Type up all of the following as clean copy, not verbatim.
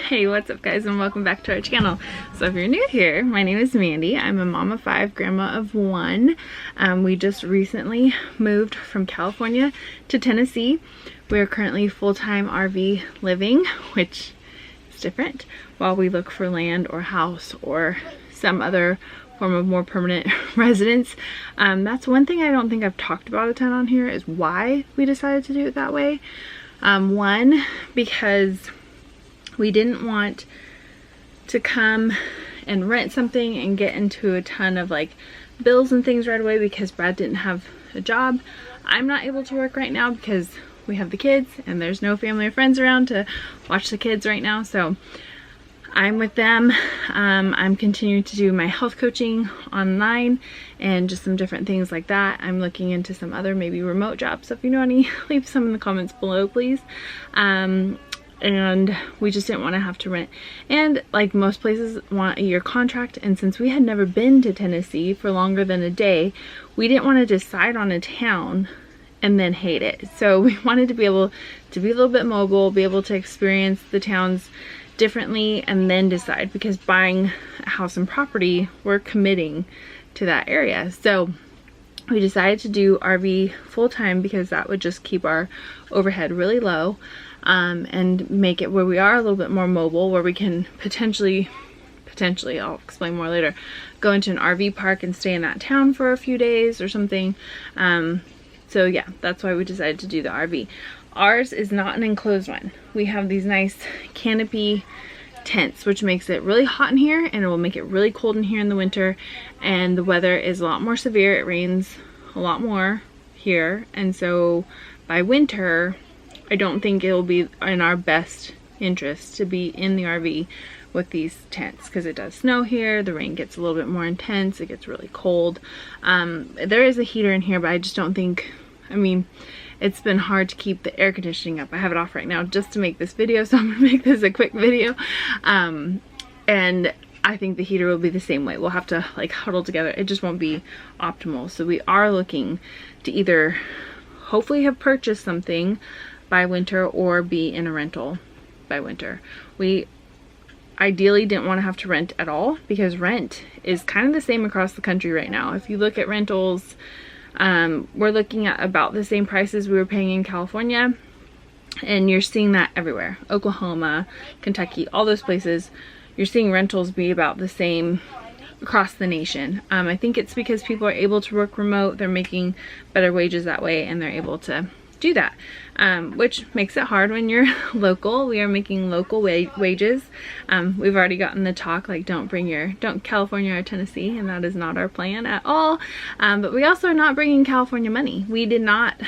Hey, what's up guys, and welcome back to our channel. So if you're new here, my name is Mandy. I'm a mom of 5, grandma of 1. We just recently moved from California to Tennessee. We're currently full-time RV living, which is different, while we look for land or house or some other form of more permanent residence. That's one thing I don't think I've talked about a ton on here, is why we decided to do it that way. One, because we didn't want to come and rent something and get into a ton of like bills and things right away, because Brad didn't have a job. I'm not able to work right now because we have the kids and there's no family or friends around to watch the kids right now. So I'm with them. I'm continuing to do my health coaching online and just some different things like that. I'm looking into some other maybe remote jobs. So if you know any, leave some in the comments below, please. And we just didn't want to have to rent, and like most places want a year contract, and since we had never been to Tennessee for longer than a day, we didn't want to decide on a town and then hate it. So we wanted to be able to be a little bit mobile, be able to experience the towns differently, and then decide, because buying a house and property, we're committing to that area. So we decided to do RV full-time because that would just keep our overhead really low. And make it where we are a little bit more mobile, where we can potentially, I'll explain more later, go into an RV park and stay in that town for a few days or something. So yeah, that's why we decided to do the RV. Ours is not an enclosed one. We have these nice canopy tents, which makes it really hot in here, and it will make it really cold in here in the winter. And the weather is a lot more severe. It rains a lot more here, and so by winter, I don't think it'll be in our best interest to be in the RV with these tents, because it does snow here, the rain gets a little bit more intense, it gets really cold. There is a heater in here, but I just don't think, I mean, it's been hard to keep the air conditioning up. I have it off right now just to make this video, so I'm gonna make this a quick video. And I think the heater will be the same way. We'll have to like huddle together. It just won't be optimal. So we are looking to either hopefully have purchased something by winter or be in a rental by winter. We ideally didn't want to have to rent at all, because rent is kind of the same across the country right now. If you look at rentals, we're looking at about the same prices we were paying in California, and you're seeing that everywhere. Oklahoma, Kentucky, all those places, you're seeing rentals be about the same across the nation. I think it's because people are able to work remote, they're making better wages that way, and they're able to do that, which makes it hard when you're local. We are making local wages. We've already gotten the talk like, don't California or Tennessee, and that is not our plan at all. But we also are not bringing California money. We did not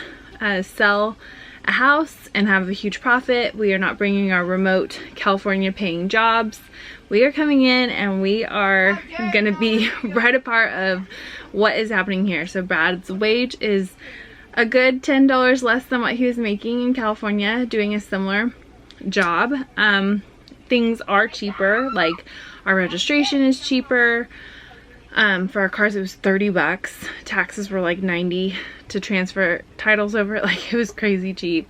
sell a house and have a huge profit. We are not bringing our remote California paying jobs. We are coming in and we are gonna be right a part of what is happening here. So Brad's wage is a good $10 less than what he was making in California doing a similar job. Things are cheaper, like our registration is cheaper. For our cars it was 30 bucks. Taxes were like 90 to transfer titles over. Like, it was crazy cheap.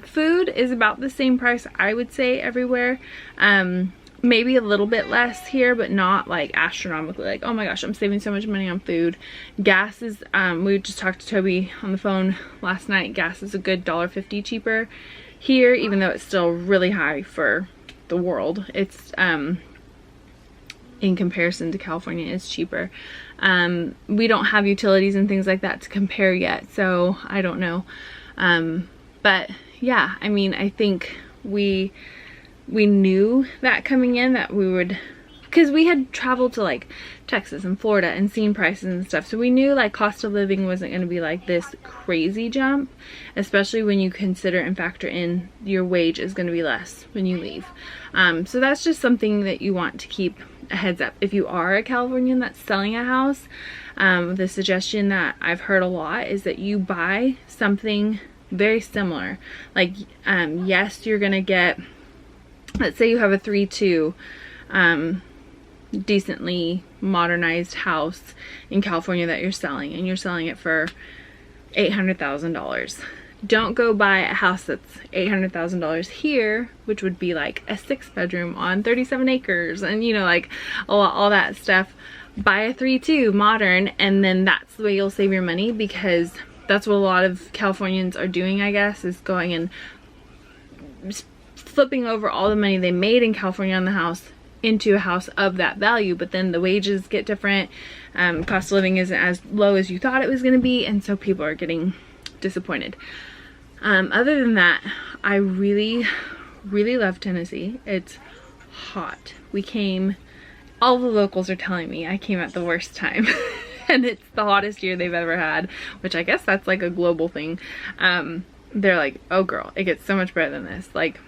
Food is about the same price, I would say, everywhere. Maybe a little bit less here, but not like astronomically, like, oh my gosh, I'm saving so much money on food. Gas is, we just talked to Toby on the phone last night. Gas is a good $1.50 cheaper here, even though it's still really high for the world. It's, in comparison to California, it's cheaper. We don't have utilities and things like that to compare yet, so I don't know. But yeah, I mean, I think we knew that coming in, that we would, because we had traveled to like Texas and Florida and seen prices and stuff, so we knew like cost of living wasn't going to be like this crazy jump, especially when you consider and factor in your wage is going to be less when you leave. So that's just something that you want to keep a heads up. If you are a Californian that's selling a house, the suggestion that I've heard a lot is that you buy something very similar. Like, yes, you're going to get, let's say you have a 3-2 decently modernized house in California that you're selling, and you're selling it for $800,000. Don't go buy a house that's $800,000 here, which would be like a 6-bedroom on 37 acres and, you know, like all that stuff. Buy a 3-2 modern, and then that's the way you'll save your money, because that's what a lot of Californians are doing, I guess, is going and flipping over all the money they made in California on the house into a house of that value. But then the wages get different, cost of living isn't as low as you thought it was going to be, and so people are getting disappointed. Other than that, I really love Tennessee. It's hot. We came, all the locals are telling me I came at the worst time. And it's the hottest year they've ever had, which I guess that's like a global thing. They're like, oh girl, it gets so much better than this. Like,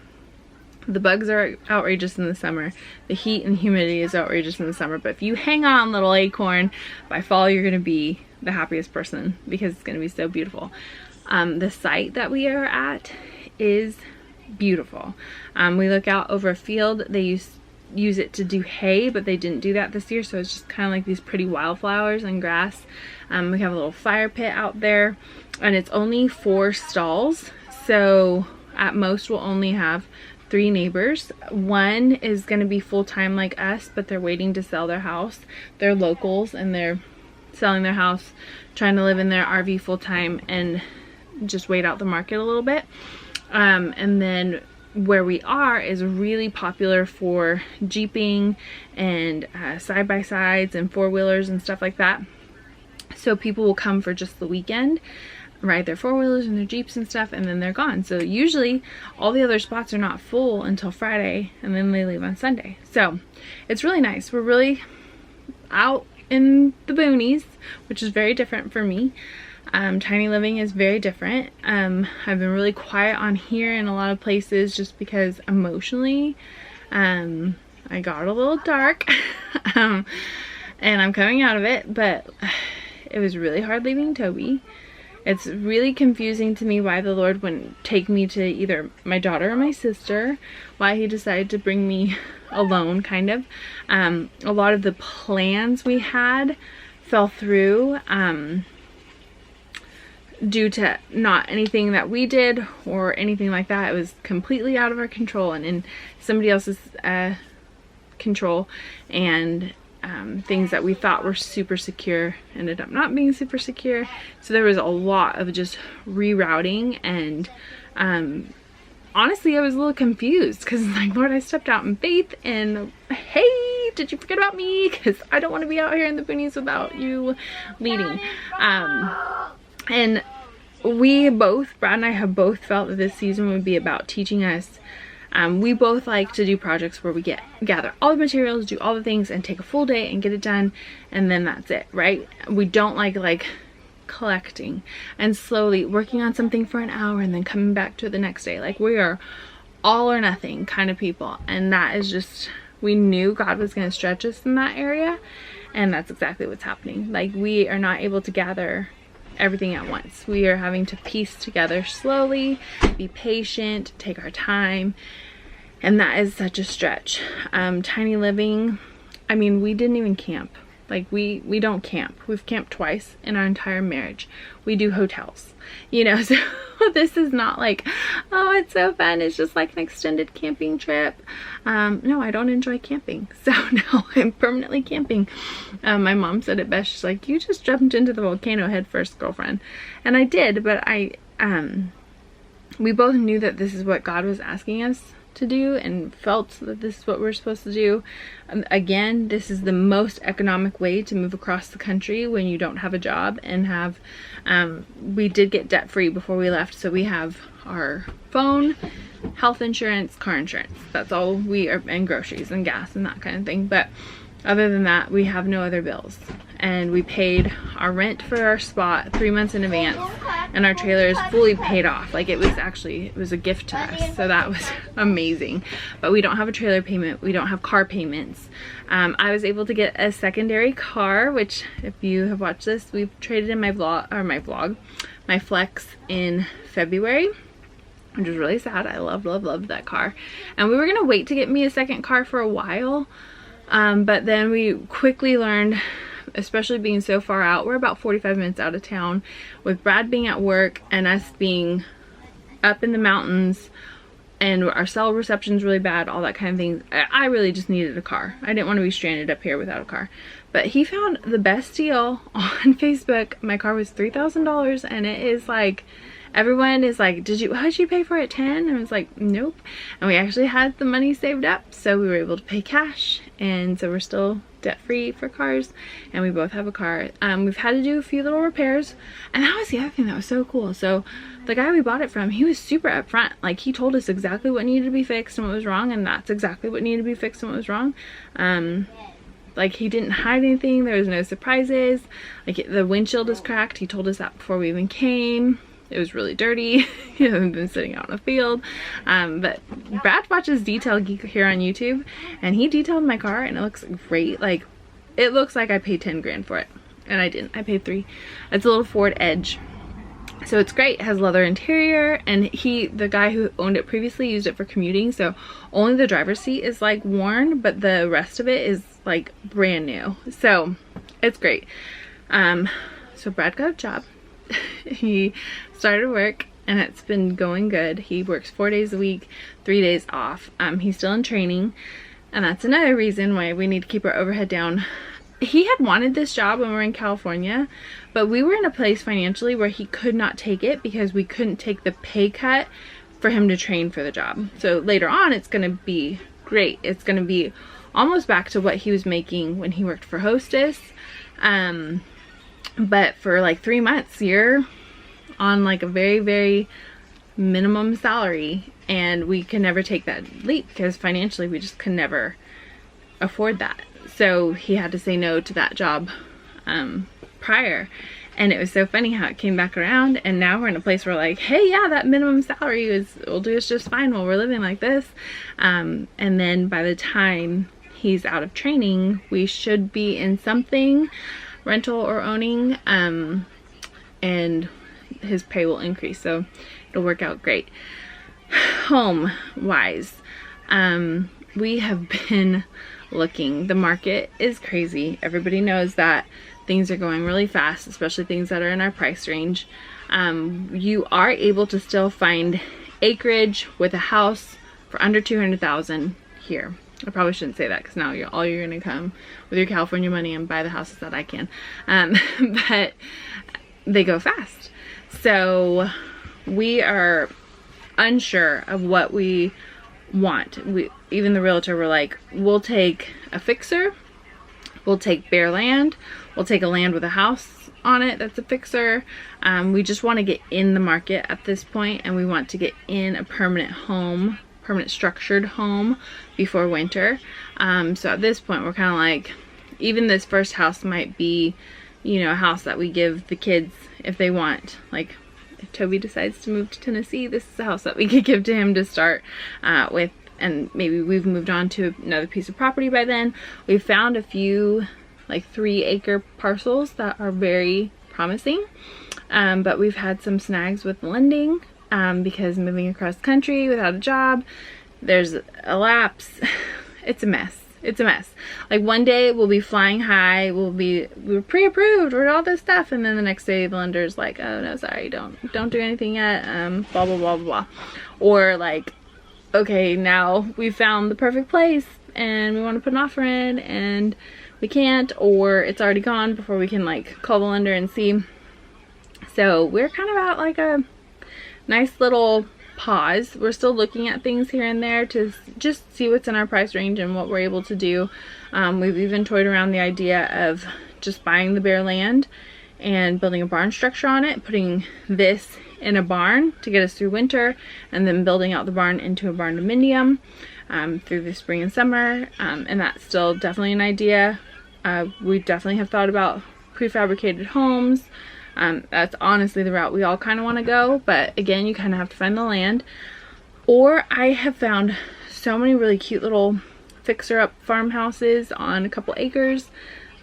the bugs are outrageous in the summer. The heat and humidity is outrageous in the summer. But if you hang on, little acorn, by fall you're gonna be the happiest person, because it's gonna be so beautiful. The site that we are at is beautiful. We look out over a field. They use it to do hay, but they didn't do that this year, so it's just kind of like these pretty wildflowers and grass. We have a little fire pit out there, and it's only 4 stalls, so at most we'll only have 3 neighbors. One is going to be full-time like us, but they're waiting to sell their house. They're locals and they're selling their house, trying to live in their RV full-time and just wait out the market a little bit. And then where we are is really popular for jeeping and side-by-sides and 4-wheelers and stuff like that. So people will come for just the weekend, ride their 4-wheelers and their jeeps and stuff, and then they're gone. So usually all the other spots are not full until Friday, and then they leave on Sunday. So it's really nice. We're really out in the boonies, which is very different for me. Tiny living is very different. I've been really quiet on here in a lot of places just because emotionally I got a little dark and I'm coming out of it, but it was really hard leaving Toby. It's really confusing to me why the Lord wouldn't take me to either my daughter or my sister, why he decided to bring me alone, kind of. A lot of the plans we had fell through due to not anything that we did or anything like that. It was completely out of our control and in somebody else's control, and things that we thought were super secure ended up not being super secure. So there was a lot of just rerouting, and honestly I was a little confused, because like, Lord, I stepped out in faith and hey, did you forget about me? Because I don't want to be out here in the boonies without you leading. And we both, Brad and I have both felt that this season would be about teaching us. We both like to do projects where we gather all the materials, do all the things, and take a full day and get it done, and then that's it, right? We don't like collecting and slowly working on something for an hour and then coming back to it the next day. Like, we are all or nothing kind of people, and that is just, we knew God was going to stretch us in that area, and that's exactly what's happening. Like, we are not able to gather everything at once. We are having to piece together slowly, be patient, take our time, and that is such a stretch. Tiny living, I mean, we didn't even camp. Like, we don't camp. We've camped twice in our entire marriage. We do hotels, you know, so this is not like, oh, it's so fun, it's just like an extended camping trip. No, I don't enjoy camping, so no, I'm permanently camping. My mom said it best. She's like, you just jumped into the volcano head first, girlfriend. And I did, but we both knew that this is what God was asking us to do, and felt that this is what we're supposed to do. Again, this is the most economic way to move across the country when you don't have a job and have we did get debt free before we left, so we have our phone, health insurance, car insurance. That's all we are, and groceries and gas and that kind of thing. But other than that, we have no other bills. And we paid our rent for our spot 3 months in advance, and our trailer is fully paid off. Like, it was a gift to us, so that was amazing. But we don't have a trailer payment, we don't have car payments. I was able to get a secondary car, which if you have watched this, we've traded in my Flex in February, which was really sad. I loved that car, and we were gonna wait to get me a second car for a while, but then we quickly learned, especially being so far out, we're about 45 minutes out of town, with Brad being at work and us being up in the mountains and our cell reception's really bad, all that kind of thing. I really just needed a car. I didn't want to be stranded up here without a car. But he found the best deal on Facebook. My car was $3,000 and it is like, everyone is like, how'd you pay for it, 10? And I was like, nope. And we actually had the money saved up, so we were able to pay cash. And so we're still debt free for cars, and we both have a car. We've had to do a few little repairs, and that was the other thing that was so cool. So the guy we bought it from, he was super upfront. Like, he told us exactly what needed to be fixed and what was wrong, and that's exactly what needed to be fixed and what was wrong. Like, he didn't hide anything. There was no surprises. Like, the windshield is cracked. He told us that before we even came. It was really dirty. You haven't been sitting out in a field. But Brad watches Detail Geek here on YouTube, and he detailed my car, and it looks great. Like, it looks like I paid 10 grand for it, and I didn't. I paid 3. It's a little Ford Edge. So it's great. It has leather interior, and the guy who owned it previously used it for commuting, so only the driver's seat is like worn, but the rest of it is like brand new. So it's great. So Brad got a job. He started work, and it's been going good. He works 4 days a week, 3 days off. He's still in training, and that's another reason why we need to keep our overhead down. He had wanted this job when we were in California, but we were in a place financially where he could not take it because we couldn't take the pay cut for him to train for the job. So later on, it's going to be great. It's going to be almost back to what he was making when he worked for Hostess. But for like 3 months, you're on like a very, very minimum salary, and we could never take that leap because financially we just could never afford that. So he had to say no to that job prior. And it was so funny how it came back around, and now we're in a place where like, hey, yeah, that minimum salary will do us just fine while we're living like this. And then by the time he's out of training, we should be in something, rental or owning, and his pay will increase, so it'll work out great. Home wise, we have been looking. The market is crazy. Everybody knows that things are going really fast, especially things that are in our price range. You are able to still find acreage with a house for under $200,000 here. I probably shouldn't say that because now you're gonna come with your California money and buy the houses that I can. But they go fast. So we are unsure of what we want. Even the realtor were like, we'll take a fixer, we'll take bare land, we'll take a land with a house on it that's a fixer. We just want to get in the market at this point, and we want to get in a permanent home, permanent structured home before winter. So at this point we're kind of like, even this first house might be, you know, a house that we give the kids if they want. Like, if Toby decides to move to Tennessee, this is a house that we could give to him to start with, and maybe we've moved on to another piece of property by then. We've found a few like 3-acre parcels that are very promising, but we've had some snags with lending because moving across the country without a job, there's a lapse. It's a mess. It's a mess. Like, one day we'll be flying high, we're pre-approved or all this stuff, and then the next day the lender's like, oh no, sorry, don't do anything yet, blah blah blah blah. Or like, okay, now we found the perfect place and we want to put an offer in and we can't, or it's already gone before we can like call the lender and see. So we're kind of at like a nice little pause. We're still looking at things here and there to just see what's in our price range and what we're able to do. We've even toyed around the idea of just buying the bare land and building a barn structure on it, putting this in a barn to get us through winter, and then building out the barn into a barn dominium through the spring and summer. And that's still definitely an idea. We definitely have thought about prefabricated homes. That's honestly the route we all kind of want to go, but again, you kind of have to find the land. Or I have found so many really cute little fixer-up farmhouses on a couple acres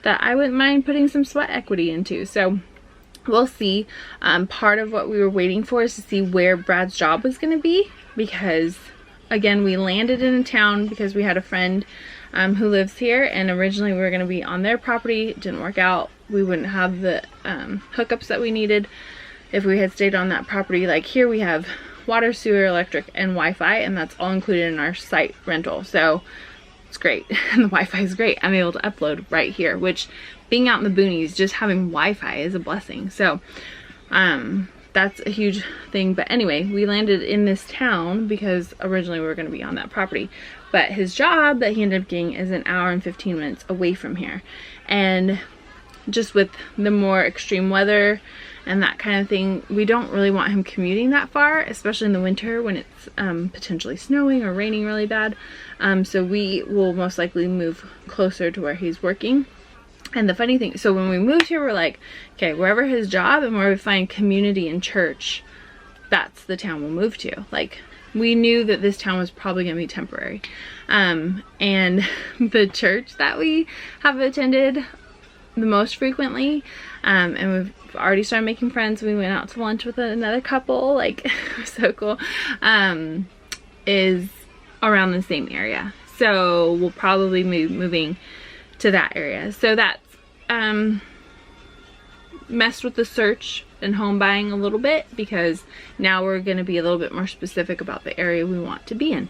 that I wouldn't mind putting some sweat equity into. So we'll see. Part of what we were waiting for is to see where Brad's job was going to be, because again, we landed in a town because we had a friend who lives here, and originally we were going to be on their property. It didn't work out. We wouldn't have the hookups that we needed if we had stayed on that property. Like, here we have water, sewer, electric, and Wi-Fi, and that's all included in our site rental. So it's great. And the Wi-Fi is great. I'm able to upload right here, which being out in the boonies, just having Wi-Fi is a blessing. So that's a huge thing. But anyway, we landed in this town because originally we were going to be on that property, but his job that he ended up getting is an hour and 15 minutes away from here. And just with the more extreme weather and that kind of thing, we don't really want him commuting that far, especially in the winter when it's potentially snowing or raining really bad. So we will most likely move closer to where he's working. And the funny thing, so when we moved here, we're like, okay, wherever his job and where we find community and church, that's the town we'll move to. Like, we knew that this town was probably gonna be temporary. And the church that we have attended the most frequently, and we've already started making friends. We went out to lunch with another couple, like, it was so cool, is around the same area. So we'll probably be moving to that area. So that's messed with the search and home buying a little bit, because now we're going to be a little bit more specific about the area we want to be in.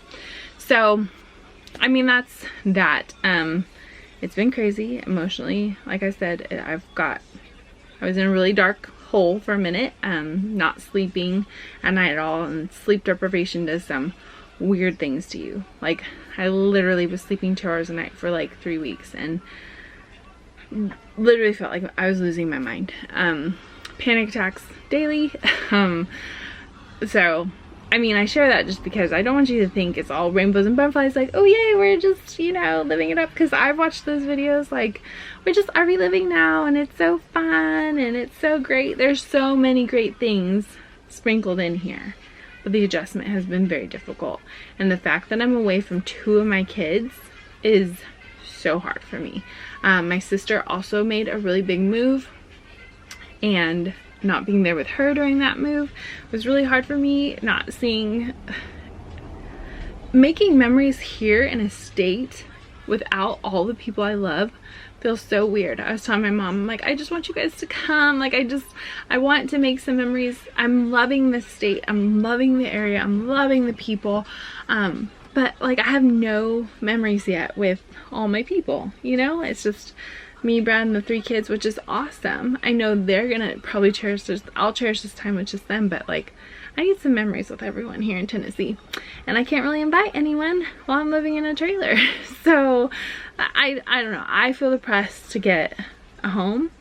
So I mean, that's that. It's been crazy emotionally. Like I said, I was in a really dark hole for a minute, not sleeping at night at all, and sleep deprivation does some weird things to you. Like, I literally was sleeping 2 hours a night for like 3 weeks, and literally felt like I was losing my mind. Panic attacks daily. So I mean, I share that just because I don't want you to think it's all rainbows and butterflies, like, oh yay, we're just, you know, living it up. Because I've watched those videos, like, we just are reliving now, and it's so fun and it's so great. There's so many great things sprinkled in here, but the adjustment has been very difficult. And the fact that I'm away from 2 of my kids is so hard for me. My sister also made a really big move, and not being there with her during that move was really hard for me. Not seeing, making memories here in a state without all the people I love feels so weird. I was telling my mom, I'm like, I just want you guys to come. Like, I want to make some memories. I'm loving this state. I'm loving the area. I'm loving the people. But like, I have no memories yet with all my people, you know? It's just me, Brad, and the 3 kids, which is awesome. I know they're gonna probably cherish this. I'll cherish this time with just them, but like, I need some memories with everyone here in Tennessee, and I can't really invite anyone while I'm living in a trailer. So I don't know, I feel the press to get a home.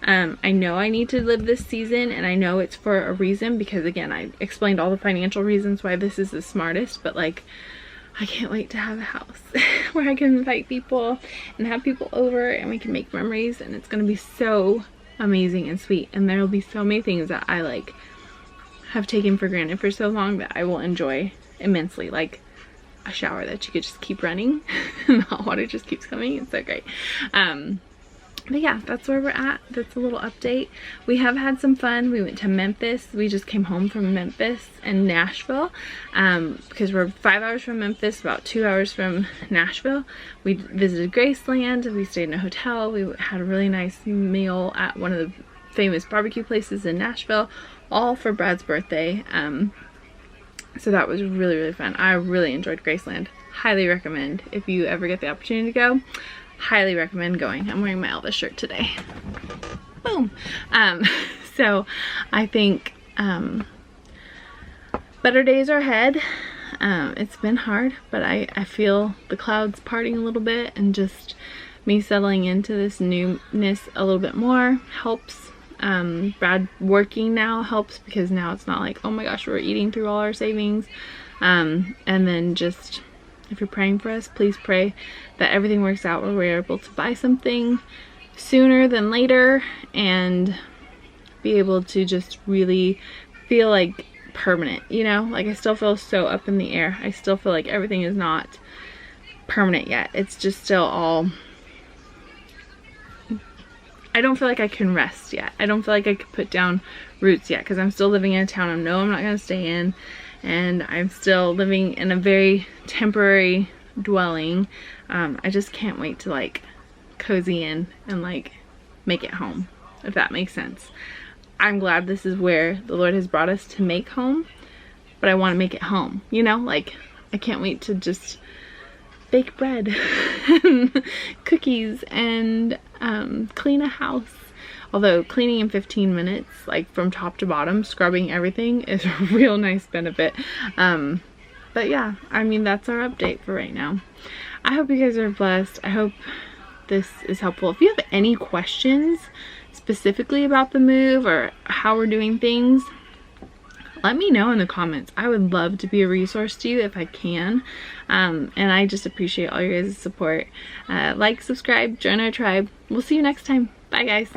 I know I need to live this season, and I know it's for a reason, because again, I explained all the financial reasons why this is the smartest, but like, I can't wait to have a house where I can invite people and have people over, and we can make memories, and it's gonna be so amazing and sweet. And there will be so many things that I like have taken for granted for so long that I will enjoy immensely, like a shower that you could just keep running and the hot water just keeps coming. It's so great. But yeah, that's where we're at. That's a little update. We have had some fun. We went to Memphis. We just came home from Memphis and Nashville, because we're 5 hours from Memphis, about 2 hours from Nashville. We visited Graceland. We stayed in a hotel. We had a really nice meal at one of the famous barbecue places in Nashville, all for Brad's birthday. So that was really, really fun. I really enjoyed Graceland. Highly recommend if you ever get the opportunity to go. Highly recommend going. I'm wearing my Elvis shirt today. Boom. So I think better days are ahead. It's been hard, but I feel the clouds parting a little bit, and just me settling into this newness a little bit more helps. Brad working now helps, because now it's not like, oh my gosh, we're eating through all our savings. And then just, if you're praying for us, please pray that everything works out where we're able to buy something sooner than later and be able to just really feel like permanent, you know? Like, I still feel so up in the air. I still feel like everything is not permanent yet. It's just still all, I don't feel like I can rest yet. I don't feel like I could put down roots yet, because I'm still living in a town I know I'm not going to stay in, and I'm still living in a very temporary dwelling. I just can't wait to like cozy in and like make it home, if that makes sense. I'm glad this is where the Lord has brought us to make home, but I want to make it home, you know? Like, I can't wait to just bake bread and cookies and clean a house. Although cleaning in 15 minutes, like from top to bottom, scrubbing everything is a real nice benefit. But yeah, I mean, that's our update for right now. I hope you guys are blessed. I hope this is helpful. If you have any questions specifically about the move or how we're doing things, let me know in the comments. I would love to be a resource to you if I can. And I just appreciate all your guys' support. Like, subscribe, join our tribe. We'll see you next time. Bye, guys.